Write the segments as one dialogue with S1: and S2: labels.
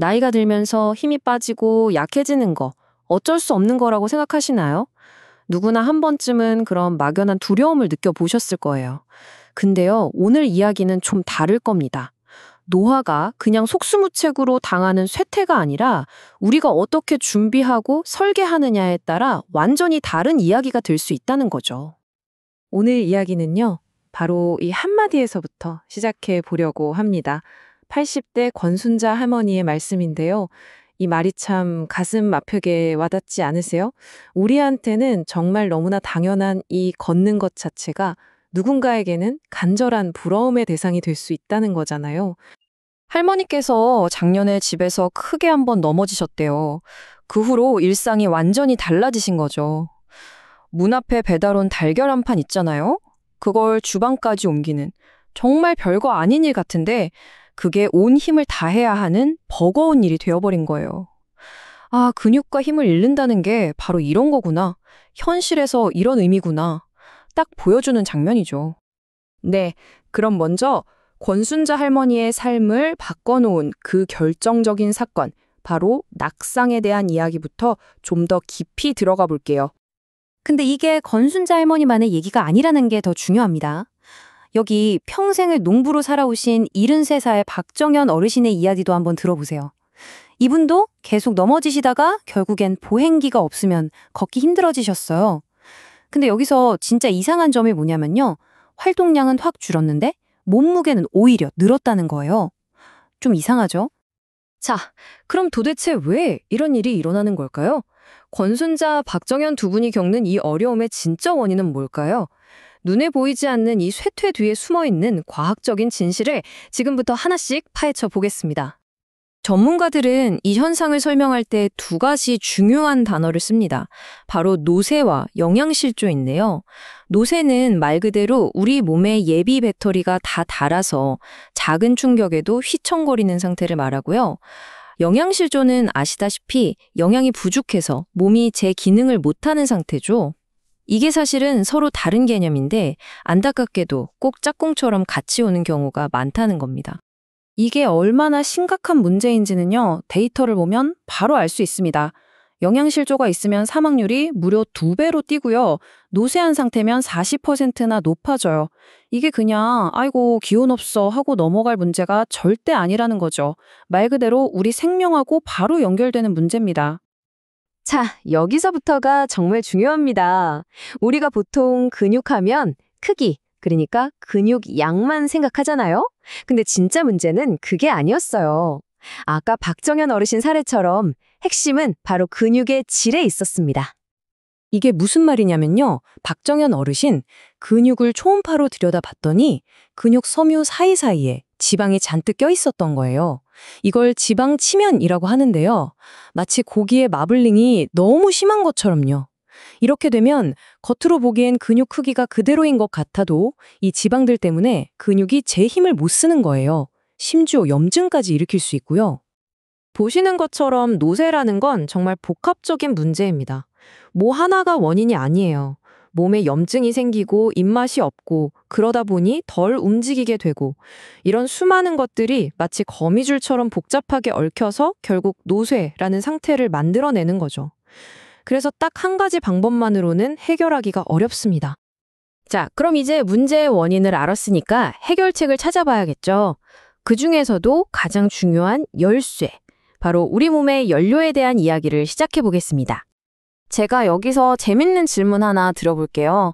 S1: 나이가 들면서 힘이 빠지고 약해지는 거 어쩔 수 없는 거라고 생각하시나요? 누구나 한 번쯤은 그런 막연한 두려움을 느껴보셨을 거예요. 근데요, 오늘 이야기는 좀 다를 겁니다. 노화가 그냥 속수무책으로 당하는 쇠퇴가 아니라 우리가 어떻게 준비하고 설계하느냐에 따라 완전히 다른 이야기가 될 수 있다는 거죠.
S2: 오늘 이야기는요, 바로 이 한마디에서부터 시작해 보려고 합니다. 80대 권순자 할머니의 말씀인데요. 이 말이 참 가슴 아프게 와닿지 않으세요? 우리한테는 정말 너무나 당연한 이 걷는 것 자체가 누군가에게는 간절한 부러움의 대상이 될 수 있다는 거잖아요.
S1: 할머니께서 작년에 집에서 크게 한번 넘어지셨대요. 그 후로 일상이 완전히 달라지신 거죠. 문 앞에 배달 온 달걀 한 판 있잖아요. 그걸 주방까지 옮기는 정말 별거 아닌 일 같은데 그게 온 힘을 다해야 하는 버거운 일이 되어버린 거예요. 아, 근육과 힘을 잃는다는 게 바로 이런 거구나. 현실에서 이런 의미구나. 딱 보여주는 장면이죠.
S2: 네, 그럼 먼저 권순자 할머니의 삶을 바꿔놓은 그 결정적인 사건, 바로 낙상에 대한 이야기부터 좀 더 깊이 들어가 볼게요.
S3: 근데 이게 권순자 할머니만의 얘기가 아니라는 게 더 중요합니다. 여기 평생을 농부로 살아오신 73살 박정현 어르신의 이야기도 한번 들어보세요. 이분도 계속 넘어지시다가 결국엔 보행기가 없으면 걷기 힘들어지셨어요. 근데 여기서 진짜 이상한 점이 뭐냐면요. 활동량은 확 줄었는데 몸무게는 오히려 늘었다는 거예요. 좀 이상하죠?
S1: 자, 그럼 도대체 왜 이런 일이 일어나는 걸까요? 권순자, 박정현 두 분이 겪는 이 어려움의 진짜 원인은 뭘까요? 눈에 보이지 않는 이 쇠퇴 뒤에 숨어있는 과학적인 진실을 지금부터 하나씩 파헤쳐 보겠습니다. 전문가들은 이 현상을 설명할 때 두 가지 중요한 단어를 씁니다. 바로 노쇠와 영양실조인데요. 노쇠는 말 그대로 우리 몸의 예비 배터리가 다 닳아서 작은 충격에도 휘청거리는 상태를 말하고요. 영양실조는 아시다시피 영양이 부족해서 몸이 제 기능을 못하는 상태죠. 이게 사실은 서로 다른 개념인데 안타깝게도 꼭 짝꿍처럼 같이 오는 경우가 많다는 겁니다.
S3: 이게 얼마나 심각한 문제인지는요, 데이터를 보면 바로 알 수 있습니다. 영양실조가 있으면 사망률이 무려 2배로 뛰고요. 노쇠한 상태면 40%나 높아져요. 이게 그냥 아이고 기운 없어 하고 넘어갈 문제가 절대 아니라는 거죠. 말 그대로 우리 생명하고 바로 연결되는 문제입니다.
S1: 자, 여기서부터가 정말 중요합니다. 우리가 보통 근육하면 크기, 그러니까 근육 양만 생각하잖아요? 근데 진짜 문제는 그게 아니었어요. 아까 박정현 어르신 사례처럼 핵심은 바로 근육의 질에 있었습니다.
S2: 이게 무슨 말이냐면요. 박정현 어르신 근육을 초음파로 들여다봤더니 근육 섬유 사이사이에 지방이 잔뜩 껴있었던 거예요. 이걸 지방 치면이라고 하는데요. 마치 고기의 마블링이 너무 심한 것처럼요. 이렇게 되면 겉으로 보기엔 근육 크기가 그대로인 것 같아도 이 지방들 때문에 근육이 제 힘을 못 쓰는 거예요. 심지어 염증까지 일으킬 수 있고요. 보시는 것처럼 노쇠라는 건 정말 복합적인 문제입니다. 뭐 하나가 원인이 아니에요. 몸에 염증이 생기고 입맛이 없고 그러다 보니 덜 움직이게 되고 이런 수많은 것들이 마치 거미줄처럼 복잡하게 얽혀서 결국 노쇠라는 상태를 만들어내는 거죠. 그래서 딱 한 가지 방법만으로는 해결하기가 어렵습니다.
S1: 자, 그럼 이제 문제의 원인을 알았으니까 해결책을 찾아봐야겠죠. 그 중에서도 가장 중요한 열쇠, 바로 우리 몸의 연료에 대한 이야기를 시작해 보겠습니다. 제가 여기서 재밌는 질문 하나 드려볼게요.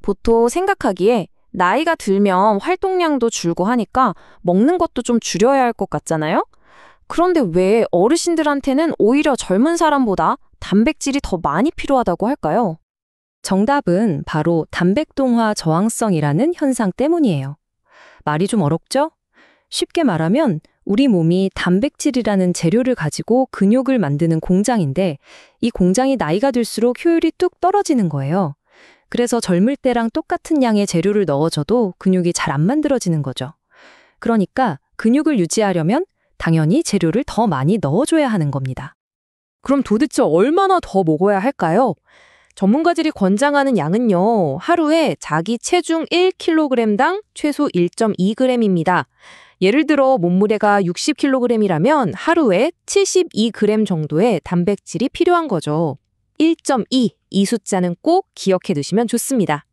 S1: 보통 생각하기에 나이가 들면 활동량도 줄고 하니까 먹는 것도 좀 줄여야 할 것 같잖아요? 그런데 왜 어르신들한테는 오히려 젊은 사람보다 단백질이 더 많이 필요하다고 할까요?
S2: 정답은 바로 단백동화 저항성이라는 현상 때문이에요. 말이 좀 어렵죠? 쉽게 말하면 우리 몸이 단백질이라는 재료를 가지고 근육을 만드는 공장인데 이 공장이 나이가 들수록 효율이 뚝 떨어지는 거예요. 그래서 젊을 때랑 똑같은 양의 재료를 넣어줘도 근육이 잘 안 만들어지는 거죠. 그러니까 근육을 유지하려면 당연히 재료를 더 많이 넣어줘야 하는 겁니다.
S1: 그럼 도대체 얼마나 더 먹어야 할까요? 전문가들이 권장하는 양은요, 하루에 자기 체중 1kg당 최소 1.2g입니다.
S2: 예를 들어 몸무게가 60kg이라면 하루에 72g 정도의 단백질이 필요한 거죠. 1.2, 이 숫자는 꼭 기억해 두시면 좋습니다.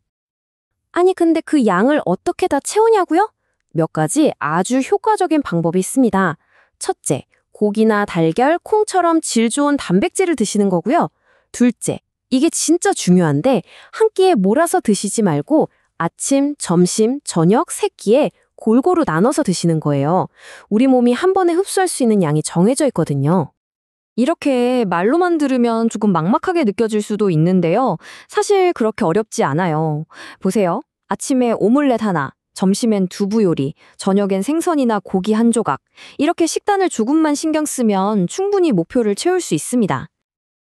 S3: 아니, 근데 그 양을 어떻게 다 채우냐고요? 몇 가지 아주 효과적인 방법이 있습니다. 첫째, 고기나 달걀, 콩처럼 질 좋은 단백질을 드시는 거고요. 둘째, 이게 진짜 중요한데 한 끼에 몰아서 드시지 말고 아침, 점심, 저녁 세 끼에 골고루 나눠서 드시는 거예요. 우리 몸이 한 번에 흡수할 수 있는 양이 정해져 있거든요.
S1: 이렇게 말로만 들으면 조금 막막하게 느껴질 수도 있는데요. 사실 그렇게 어렵지 않아요. 보세요. 아침에 오믈렛 하나, 점심엔 두부 요리, 저녁엔 생선이나 고기 한 조각. 이렇게 식단을 조금만 신경 쓰면 충분히 목표를 채울 수 있습니다.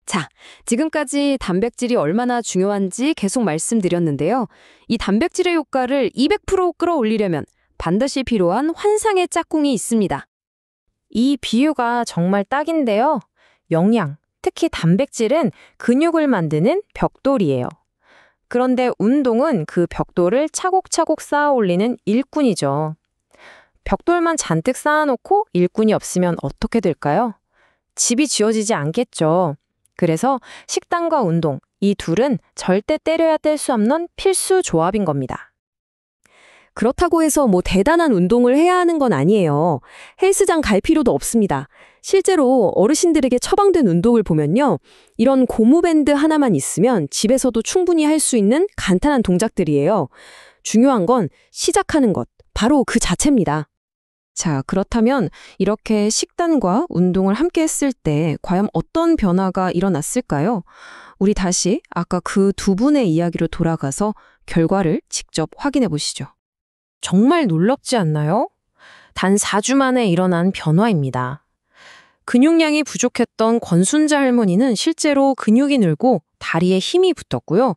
S1: 자, 지금까지 단백질이 얼마나 중요한지 계속 말씀드렸는데요. 이 단백질의 효과를 200% 끌어올리려면 반드시 필요한 환상의 짝꿍이 있습니다.
S2: 이 비유가 정말 딱인데요. 영양, 특히 단백질은 근육을 만드는 벽돌이에요. 그런데 운동은 그 벽돌을 차곡차곡 쌓아 올리는 일꾼이죠. 벽돌만 잔뜩 쌓아놓고 일꾼이 없으면 어떻게 될까요? 집이 지어지지 않겠죠. 그래서 식단과 운동, 이 둘은 절대 때려야 뗄 수 없는 필수 조합인 겁니다.
S1: 그렇다고 해서 뭐 대단한 운동을 해야 하는 건 아니에요. 헬스장 갈 필요도 없습니다. 실제로 어르신들에게 처방된 운동을 보면요. 이런 고무밴드 하나만 있으면 집에서도 충분히 할 수 있는 간단한 동작들이에요. 중요한 건 시작하는 것, 바로 그 자체입니다. 자, 그렇다면 이렇게 식단과 운동을 함께 했을 때 과연 어떤 변화가 일어났을까요? 우리 다시 아까 그 두 분의 이야기로 돌아가서 결과를 직접 확인해 보시죠.
S2: 정말 놀랍지 않나요? 단 4주 만에 일어난 변화입니다. 근육량이 부족했던 권순자 할머니는 실제로 근육이 늘고 다리에 힘이 붙었고요.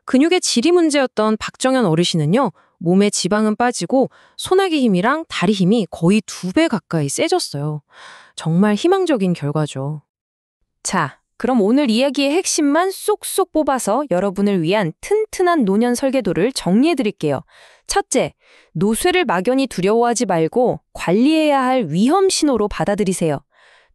S2: 근육의 질이 문제였던 박정현 어르신은요, 몸에 지방은 빠지고 손아귀 힘이랑 다리 힘이 거의 2배 가까이 세졌어요. 정말 희망적인 결과죠. 자, 그럼 오늘 이야기의 핵심만 쏙쏙 뽑아서 여러분을 위한 튼튼한 노년 설계도를 정리해 드릴게요. 첫째, 노쇠를 막연히 두려워하지 말고 관리해야 할 위험 신호로 받아들이세요.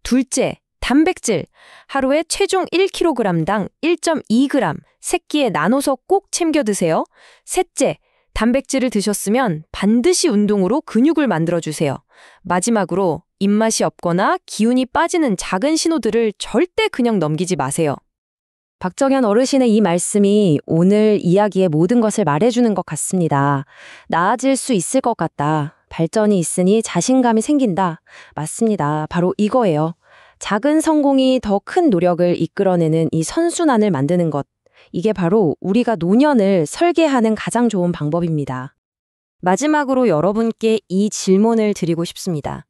S2: 둘째, 단백질. 하루에 체중 1kg당 1.2g, 세 끼에 나눠서 꼭 챙겨 드세요. 셋째, 단백질을 드셨으면 반드시 운동으로 근육을 만들어주세요. 마지막으로 입맛이 없거나 기운이 빠지는 작은 신호들을 절대 그냥 넘기지 마세요.
S3: 박정현 어르신의 이 말씀이 오늘 이야기의 모든 것을 말해주는 것 같습니다. 나아질 수 있을 것 같다. 발전이 있으니 자신감이 생긴다. 맞습니다. 바로 이거예요. 작은 성공이 더 큰 노력을 이끌어내는 이 선순환을 만드는 것. 이게 바로 우리가 노년을 설계하는 가장 좋은 방법입니다. 마지막으로 여러분께 이 질문을 드리고 싶습니다.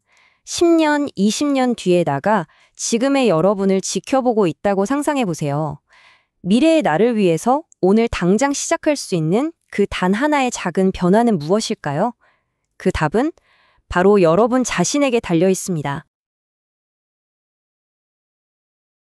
S3: 10년, 20년 뒤에다가 지금의 여러분을 지켜보고 있다고 상상해 보세요. 미래의 나를 위해서 오늘 당장 시작할 수 있는 그 단 하나의 작은 변화는 무엇일까요? 그 답은 바로 여러분 자신에게 달려 있습니다.